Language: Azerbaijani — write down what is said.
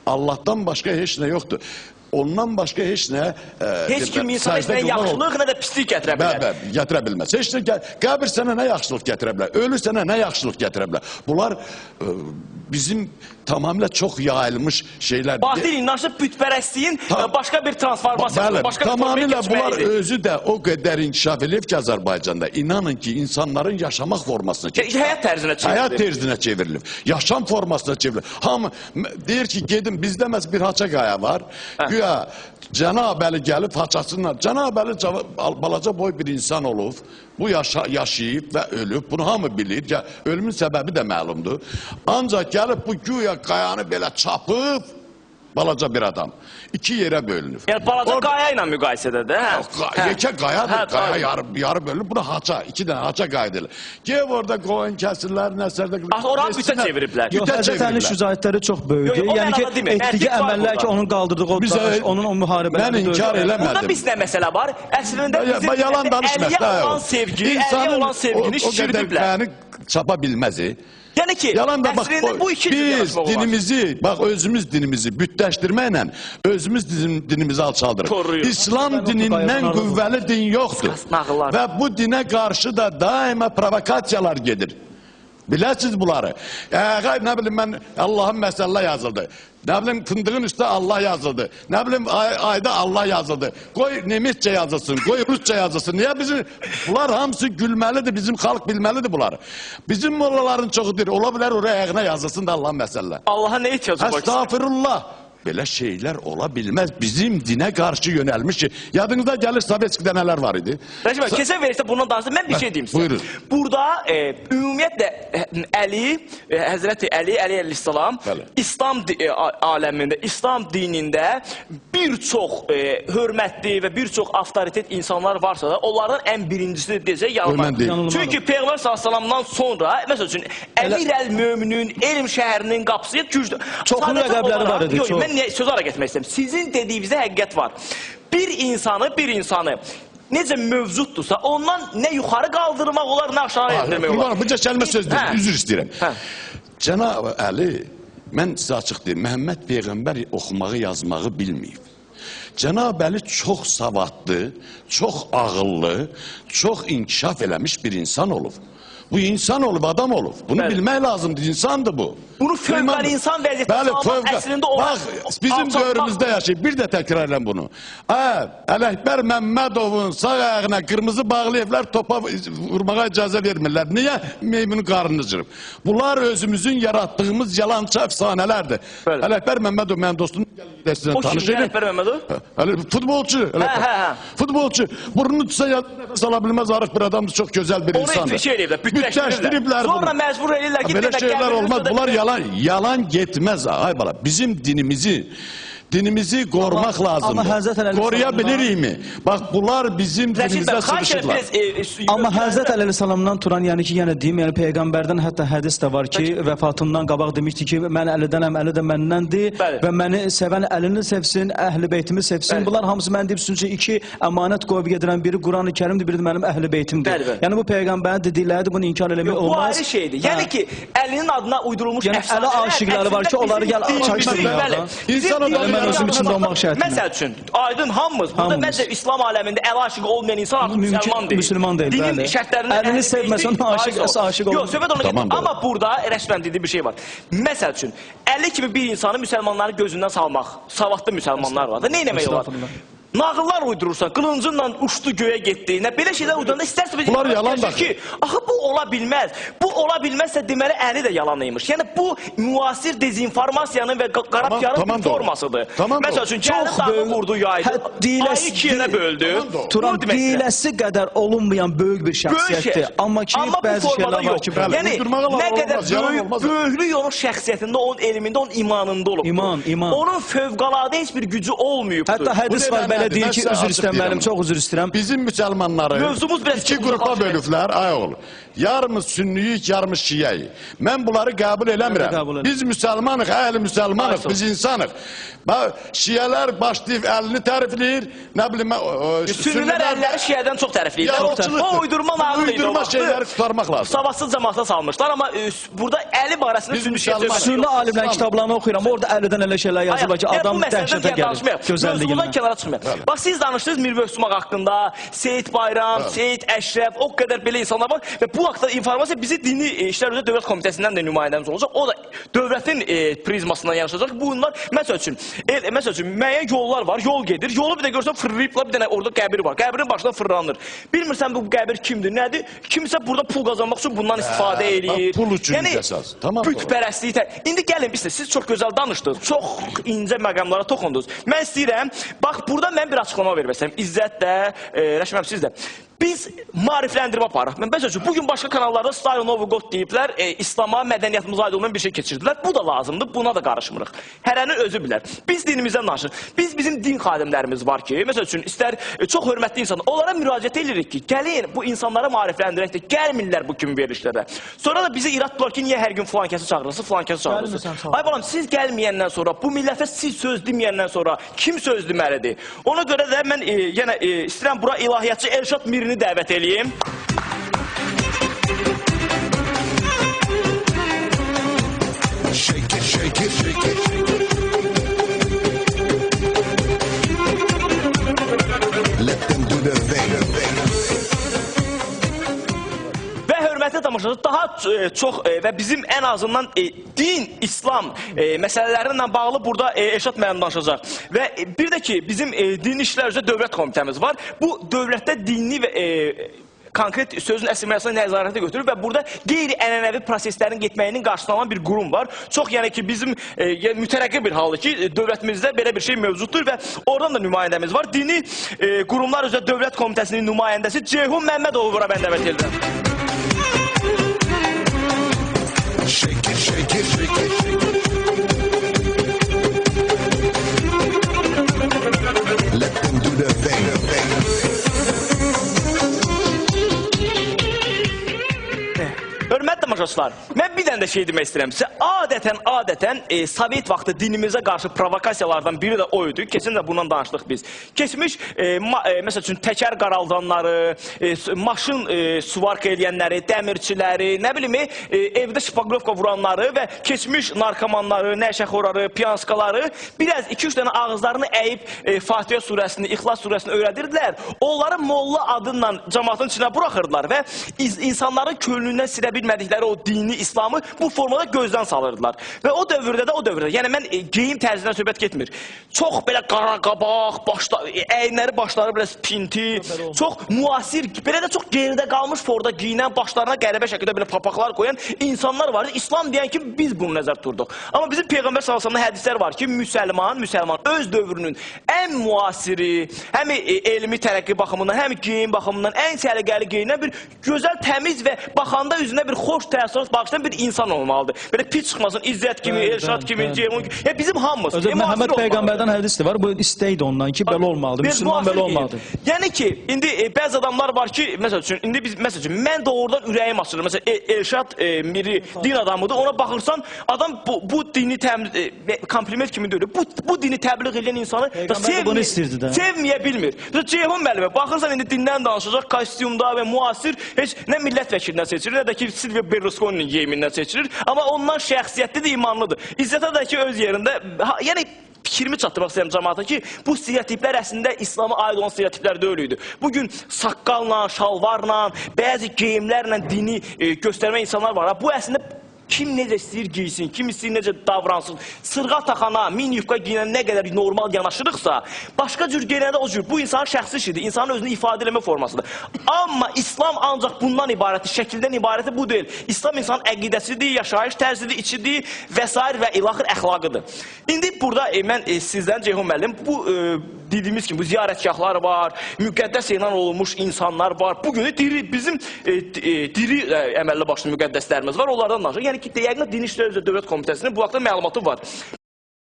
Allah'tan başqa heç nə yoxdur. Ondan başqa heç nə... Heç kim insan heç nə yaxşılıq, nə də pislik gətirə bilər. Gətirə bilməz. Heç nə, qəbir sənə nə yaxşılıq gətirə bilər? Ölü sənə nə yaxşılıq gətirə bilər? Bunlar bizim tamamilə çox yayılmış şeylər. Batil inançlı bütpərəstliyin başqa bir transformasiyası, başqa bir formaya tamamilə bunlar keçməlidir. özü də o qədər inkişaf edib ki, Azərbaycanda. İnanın ki, insanların yaşamaq formasına çevrilir. Həyat tərzinə çevrilir. Həyat tərzinə çevrilir. Yaşam formasına çevrilir. Hamı deyir ki, gedin, bizdə məhz bir haça qaya var. Güya Cənab Əli gəlib haçasınlar. Cənab Əli balaca boy bir insan olub. Bu yaşayıb və ölüb. Bunu hamı bilir. Ölümün səbəbi də məlumdur. Ancaq gəlib bu güya qayanı belə çapıb, balaca bir adam. İki yerə bölünür. Yəni balaca qaya ilə müqayisədə də, hə? Yekə qayadır, qaya yarı bölünür. Buna haça, iki dənə haça qayıdılır. Gev orada qoyun kəsirlər, nəsərdə... Oranı bütə çeviriblər. Yox, Həzrət Əlinin şücaətləri çox böyükdür. Yəni ki, etdiyi əməllər ki, onun qaldırdığı o daş, onun o müharibələri... Mən inkar eləmədim. Burada biz nə məsələ var? Əslində bizim Əliyə olan sevgi, Əliyə olan sevgini şişirdiblər. O qədər qəni çapa bilməz. Yəni ki, əslində bu iki biz dinimizi, bax özümüz dinimizi bütləşdirməklə özümüz dinimizi alçaldırıq. İslam dinindən qüvvəli din yoxdur. Və bu dinə qarşı da daima provokasiyalar gedir. Biləsiniz bunları. Nə bilim mən Allahın məsəllə yazıldı. Nə bilim fındığın üstə Allah yazıldı. Nə bilim ayda Allah yazıldı. Qoy Nemetçe yazılsın, qoy Rusça yazılsın. Niyə bizim? Bunlar hamısı gülməlidir, bizim xalq bilməlidir bunları. Bizim mollaların çoxu deyir, ola bilər oraya ayağına yazılsın da Allahın məsəllə. Allaha nə ihtiyacı var? Estağfirullah. Belə şeylər ola bilməz. Bizim dinə qarşı yönəlmiş ki, yadınızda gəlir Sovetskidə nələr var idi? Rəşid bəy, kesə verirsə bundan danışsa, mən bir şey deyim sizə. Buyurun. Burada ümumiyyətlə Əli, Həzrəti Əli əleyhissalam, İslam aləmində, İslam dinində bir çox hörmətli və bir çox avtoritet insanlar varsa da, onlardan ən birincisi desək yanılmaz. Çünki Peyğəmbər sallallahu sonra, məsəl üçün, Əmir əl-Möminin, elm şəhərinin qapısı gücdür. Çoxlu rəqəbləri var idi, çox. Mən söz ara getmək istəyirəm. Sizin dediyinizdə həqiqət var. Bir insanı necə mövcuddursa, ondan nə yuxarı qaldırmaq olar, nə aşağı endirmək olar. Bunca kəlmə söz deyil, üzr istəyirəm. Cənab Əli, mən sizə açıq deyim, Məhəmməd Peyğəmbər oxumağı, yazmağı bilməyib. Cənab Əli çox savadlı, çox ağıllı, çox inkişaf eləmiş bir insan olub. Bu insan olub, adam olub. Bunu bilmək lazımdır, insandır bu. Bunu fövqəli insan vəziyyətdə salmaq əslində olan... Bax, bizim dövrümüzdə yaşayıb, bir də təkrar edəm bunu. Ələkbər Məmmədovun sağ ayağına qırmızı bağlayıblar, topa vurmağa icazə vermirlər. Niyə? Meymunun qarnını cırıb. Bunlar özümüzün yaratdığımız yalançı əfsanələrdir. Ələkbər Məmmədov, mənim dostum, o kim Ələkbər Məmmədov? Futbolçu. Futbolçu. Burnunu tutsa nəfəs ala bilməz, arıq bir adamdır, çox gözəl bir insandır. Onu şey eləyiblər, bütləşdiriblər. Sonra məcbur eləyirlər ki, belə şeylər olmaz. Bunlar yalan getməz. Ay bala, bizim dinimizi qorumaq lazımdır. Qoruya bilirikmi? Bax, bunlar bizim dinimizdə sığışırlar. Amma Həzrət Əleyhissalamdan turan, yəni ki, yenə deyim, yəni Peyğəmbərdən hətta hədis də var ki, vəfatından qabaq demişdi ki, mən Əlidənəm, Əli də məndəndir və məni sevən Əlini sevsin, əhl-i beytimi sevsin. Bunlar hamısı mən deyib, çünki iki əmanət qoyub gedirən biri Quran-ı Kərimdir, biri də mənim əhl-i beytimdir. Yəni bu Peyğəmbərin dedikləridir, bunu inkar eləmək olmaz. Bu ayrı şeydir. Yəni ki, Əlinin adına uydurulmuş əfsanələr... Yəni Əli aşıqları var ki, onları gəl çaşdırın. Məsəl üçün, aydın hamımız, burada məncə İslam aləmində əl aşıqı olmayan insan artıq müsəlman deyil. Müsəlman deyil, bəli. Dinin şərtlərindən... Əlini sevməsən, aşıq olur. Yox, söhbət ona gedir. Amma burada, Rəşidlərin dediyi bir şey var. Məsəl üçün, Əli kimi bir insanı müsəlmanların gözündən salmaq, savadlı müsəlmanlar var da, nə eləmək olar? Nağıllar uydurursan, qılıncınla uçdu göyə getdi. Belə şeylər uyduranda istərsə biz yalan ki, axı bu ola bilməz. Bu ola bilməzsə deməli Əli də yalanıymış. Yəni bu müasir dezinformasiyanın və qarapkarın bir formasıdır. Məsəl üçün, gəlin dağı vurdu, yaydı. Ayı iki yerə böldü. Turan deyiləsi qədər olunmayan böyük bir şəxsiyyətdir. Amma ki, bəzi şeylər var ki, yəni nə qədər böyüklük onun şəxsiyyətində, onun elmində, onun imanında olub. İman. Onun fövqəladə heç bir gücü olmayıbdır. Hətta hədis var belə də deyir ki, üzr istəyirəm müəllim, çox üzr istəyirəm. Bizim müsəlmanları Mövzumuz biraz iki qrupa bölüblər, ay oğul. Yarımız sünniyik, yarımız şiyəyik. Mən bunları qəbul eləmirəm. Biz müsəlmanıq, əhli müsəlmanıq, biz insanıq. Şiyələr başlayıb əlini tərifləyir, nə bilim, Sünnilər əlləri şiyədən çox tərifləyir. O uydurma nağıl idi. Uydurma şeyləri tutarmaq lazım. Savadsız cəmaata salmışlar, amma burada Əli barəsində sünni şiyyə Sünni alimlərin kitablarını oxuyuram, orada Əlidən elə şeylər yazılır ki, adam dəhşətə gəlir, gözəlliyindən. Mövzudan kənara çıxmayaq. Bax, siz danışdınız Mir Mövsümaq haqqında, Seyid Bayram, Seyid Əşrəf, o qədər belə insanlar var və bu haqda informasiya bizi Dini İşlər üzrə Dövlət Komitəsindən də nümayəndəmiz olacaq. O da dövlətin prizmasından yanaşacaq. Bunlar, məsəl üçün, müəyyən yollar var, yol gedir. Yolu bir də görsən fırlayıblar, bir dənə orada qəbir var. Qəbirin başına fırlanır. Bilmirsən bu qəbir kimdir, nədir? Kimsə burada pul qazanmaq üçün bundan istifadə eləyir. Pul üçün əsas. Bütpərəstlik. İndi gəlin, siz çox gözəl danışdınız, çox incə məqamlara toxundunuz. Mən istəyirəm, bax, burada mən bir açıqlama vermək istəyirəm. İzzət də, Rəşməm, siz də. Biz maarifləndirmə aparıq. Məsələn, bugün başqa kanallarda Style Novi God deyiblər, İslama, mədəniyyətimizə aid olmayan bir şey keçirdilər. Bu da lazımdır, buna da qarışmırıq. Hərənin özü bilər. Biz dinimizdən danışırıq. Bizim din xadimlərimiz var ki, məsəl üçün, istər çox hörmətli insanlar, onlara müraciət edirik ki, gəlin, bu insanlara maarifləndirək də, gəlmirlər bu kimi verilişlərə. Sonra da bizi irad tutar ki, niyə hər gün filan kəsi çağırırsınız, filan kəsi çağırırsınız. Ay balam, siz gəlməyəndən sonra, bu millətə siz söz deməyəndən sonra kim söz deməlidir? Ona görə də mən yenə istəyirəm bura ilahiyyatçı Elşad Mirini dəvət eləyim. Shake it, shake it, shake it. Let them do their thing. Və hörmətli tamaşaçılar, daha çox və bizim ən azından din, İslam məsələlərinlə bağlı burada Elşad müəllim danışacaq. Və bir də ki, bizim Dini İşlər üzrə Dövlət Komitəmiz var. Bu dövlətdə dini və konkret sözün əsirməyəsini nəzarətə götürür və burada qeyri-ənənəvi proseslərin getməyinin qarşısını alan bir qurum var. Çox yəni ki, bizim mütərəqqi bir haldır ki, dövlətimizdə belə bir şey mövcuddur və oradan da nümayəndəmiz var. Dini Qurumlar üzrə Dövlət Komitəsinin nümayəndəsi Ceyhun Məmmədovu bura mən dəvət edirəm. Shake it, shake it, shake it, shake it. Let them do their thing. Hörmətli tamaşaçılar, mən bir dənə də şey demək istəyirəm sizə. Adətən Sovet vaxtı dinimizə qarşı provokasiyalardan biri də o idi. Keçən də bundan danışdıq biz. Keçmiş, məsəl üçün, təkər qaraldanları, maşın suvarka eləyənləri, dəmirçiləri, nə bilim, evdə şpaqlovka vuranları və keçmiş narkomanları, nəşəxorları, piyanskaları biraz 2-3 dənə ağızlarını əyib Fatihə surəsini, İxlas surəsini öyrədirdilər. Onları molla adından cəmaatın içinə buraxırdılar və insanların könlündən silə bilmədikləri o dini, İslamı bu formada gözdən salırdılar. Və o dövrdə, yəni mən geyim tərzindən söhbət getmir. Çox belə qara qabaq, əyinləri, başları biraz pinti, çox müasir, belə də çox geridə qalmış forda giyinən, başlarına qəribə şəkildə belə papaqlar qoyan insanlar vardı. İslam deyən ki, biz bunu nəzər turduq. Amma bizim Peyğəmbər sallallahu hədislər var ki, müsəlman öz dövrünün ən müasiri, həm elmi tərəqqi baxımından, həm geyim baxımından ən səliqəli geyinən bir gözəl, təmiz və baxanda üzünə bir xoş təəssürat bağışlayan bir insan olmalıdır. Belə pis çıxmasın, İzzət kimi, Elşad kimi, Ceyhun kimi. Yəni bizim hamımız. Məhəmməd Peyğəmbərdən hədis də var. Bu istəkdir ondan ki, belə olmalıdır. Müslüman belə olmalıdır. Yəni ki, indi bəzi adamlar var ki, məsəl üçün, mən doğrudan ürəyim açılır. Məsələn, Elşad Miri din adamıdır. Ona baxırsan, adam bu dini kompliment kimi deyil. Bu dini təbliğ edən insanı sevməyə bilmir. Ceyhun müəllimə, baxırsan, indi dindən danışacaq, kostyumda və müasir, heç nə millət vəkilindən seçilir, nə də ki, Silvio Berlusconi'nin geyimindən seçilir. Amma ondan şəxsiyyətli də imanlıdır. İzzətə də ki, öz yerində, yəni, fikrimi çatdırmaq istəyirəm cəmaata ki, bu stereotiplər əslində İslama aid olan stereotiplər də öyle idi. Bugün saqqalla, şalvarla, bəzi geyimlərlə dini göstərmə insanlar var. Bu əslində kim necə istəyir giysin, kim istəyir necə davransın, sırğa taxana, mini yufqa giyinən nə qədər normal yanaşırıqsa, başqa cür geyinəndə o cür. Bu insanın şəxsi işidir, insanın özünü ifadə eləmə formasıdır. Amma İslam ancaq bundan ibarətdir, şəkildən ibarəti bu deyil. İslam insanın əqidəsidir, yaşayış tərzidir, içidir və s. və ilaxır əxlaqıdır. İndi burada mən sizdən Ceyhun müəllim, bu dediyimiz kimi bu ziyarətgahlar var, müqəddəs elan olunmuş insanlar var. Bugün bizim diri əməlli başlı müqəddəslərimiz var, onlardan danışır. Yəni ki, yəqin Dini İşlər üzrə Dövlət Komitəsinin bu haqda məlumatı var.